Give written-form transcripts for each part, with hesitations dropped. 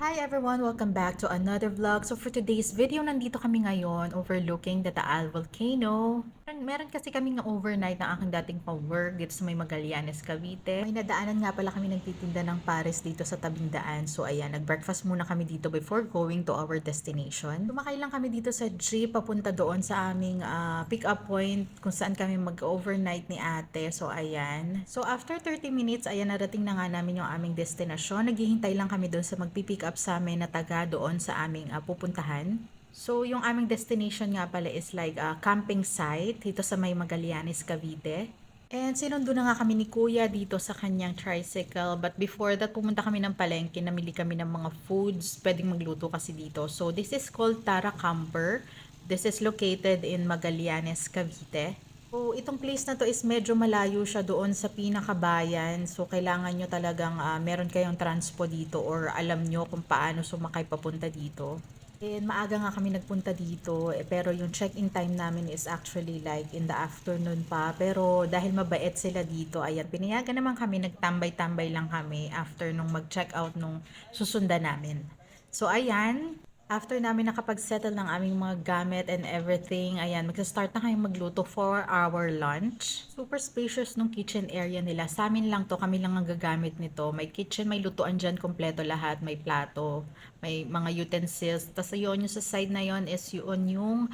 Hi everyone! Welcome back to another vlog. So for today's video, nandito kami ngayon overlooking the Taal Volcano. Meron kasi kaming overnight na aking dating pa-work dito sa may Magallanes, Cavite. May nadaanan nga pala kami nagtitinda ng pares dito sa tabing daan. So ayan, nag-breakfast muna kami dito before going to our destination. Tumakay lang kami dito sa jeep papunta doon sa aming pick-up point kung saan kami mag-overnight ni ate. So ayan. So after 30 minutes, ayan, narating na nga namin yung aming destination. Naghihintay lang kami doon sa magpipick up sa amin na taga doon sa aming pupuntahan. So, yung aming destination nga pala is like a camping site dito sa may Magallanes, Cavite. And sinundo na nga kami ni Kuya dito sa kanyang tricycle. But before that, pumunta kami ng palengke, namili kami ng mga foods, pwedeng magluto kasi dito. So, this is called Tara Camper. This is located in Magallanes, Cavite. So, itong place na to is medyo malayo siya doon sa pinakabayan. So, kailangan nyo talagang meron kayong transpo dito or alam nyo kung paano sumakay papunta dito. And maaga nga kami nagpunta dito, pero yung check-in time namin is actually like in the afternoon pa. Pero dahil mabait sila dito, ayan, pinayagan naman kami, nagtambay-tambay lang kami after nung mag-check out nung susundan namin. So ayan, after namin nakapag-settle ng aming mga gamit and everything, ayan, magsa-start na kami magluto for our lunch. Super spacious nung kitchen area nila. Sa amin lang to, kami lang ang gagamit nito. May kitchen, may lutuan dyan, kompleto lahat. May plato, may mga utensils. Tapos yun, yung sa side na yon is yun yung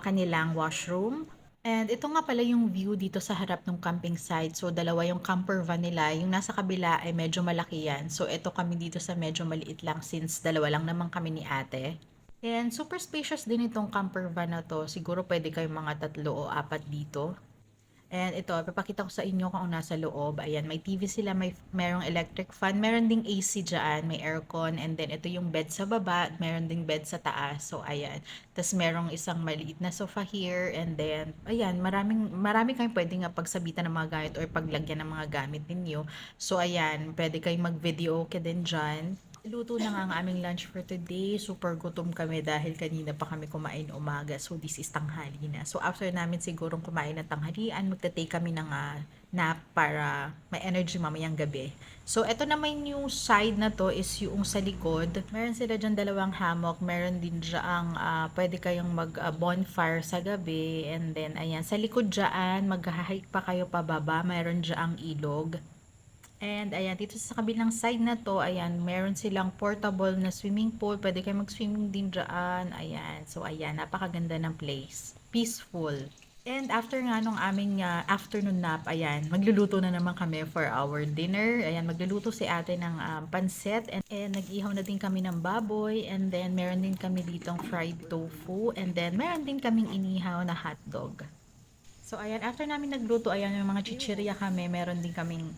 kanilang washroom. And ito nga pala yung view dito sa harap ng camping site. So, dalawa yung camper van nila. Yung nasa kabila ay medyo malaki yan. So, ito kami dito sa medyo maliit lang since dalawa lang naman kami ni ate. And super spacious din itong camper van na to. Siguro pwede kayong mga 3 o 4 dito. And ito, papakita ko sa inyo kung nasa loob. Ayan, may TV sila, merong electric fan, meron ding AC dyan, may aircon, and then ito yung bed sa baba, meron ding bed sa taas. So, ayan. Tapos merong isang maliit na sofa here, and then, ayan, marami kayong pwede nga pagsabitan ng mga gamit or paglagyan ng mga gamit ninyo. So, ayan, pwede kayong mag-video okay din dyan. Luto na nga ang aming lunch for today. Super gutom kami dahil kanina pa kami kumain umaga. So, this is tanghali na. So, after namin sigurong kumain ng tanghalian, magta-take kami ng nap para may energy mamayang gabi. So, eto naman yung side na to is yung sa likod. Meron sila dyan 2 hammock. Meron din dyan pwede kayong mag-bonfire sa gabi. And then, ayan, sa likod dyan, mag-hike pa kayo pababa. Meron dyan ilog. And ayan, dito sa kabilang side na to, ayan, meron silang portable na swimming pool. Pwede kayo mag-swimming din dyan. Ayan. So, ayan, napakaganda ng place. Peaceful. And after nga nung aming afternoon nap, ayan, magluluto na naman kami for our dinner. Ayan, magluluto si ate ng pansit. And nag-ihaw na din kami ng baboy. And then, meron din kami ditong fried tofu. And then, meron din kaming inihaw na hotdog. So, ayan, after namin nagluto, ayan, yung mga chichirya kami, meron din kaming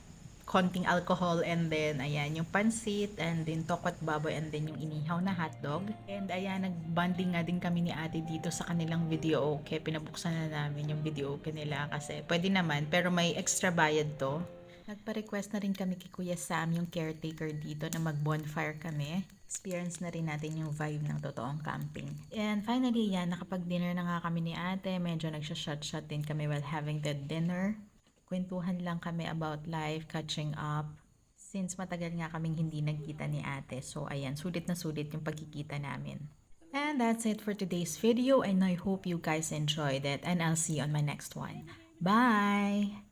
konting alcohol, and then ayan yung pansit, and then tokot baboy, and then yung inihaw na hotdog. And ayan, nagbanding nga din kami ni ate dito sa kanilang video okay. Pinabuksan na namin yung video okay nila kasi pwede naman pero may extra bayad to. Nagpa-request na rin kami kay Kuya Sam, yung caretaker dito, na mag-bonfire kami. Experience na rin natin yung vibe ng totoong camping. And finally, yan, nakapag-dinner na nga kami ni ate. Medyo nagsha-shot-shot din kami while having the dinner. Kwentuhan lang kami about life, catching up. Since matagal nga kaming hindi nagkita ni ate. So, ayan, sulit na sulit yung pagkikita namin. And that's it for today's video, and I hope you guys enjoyed it, and I'll see you on my next one. Bye!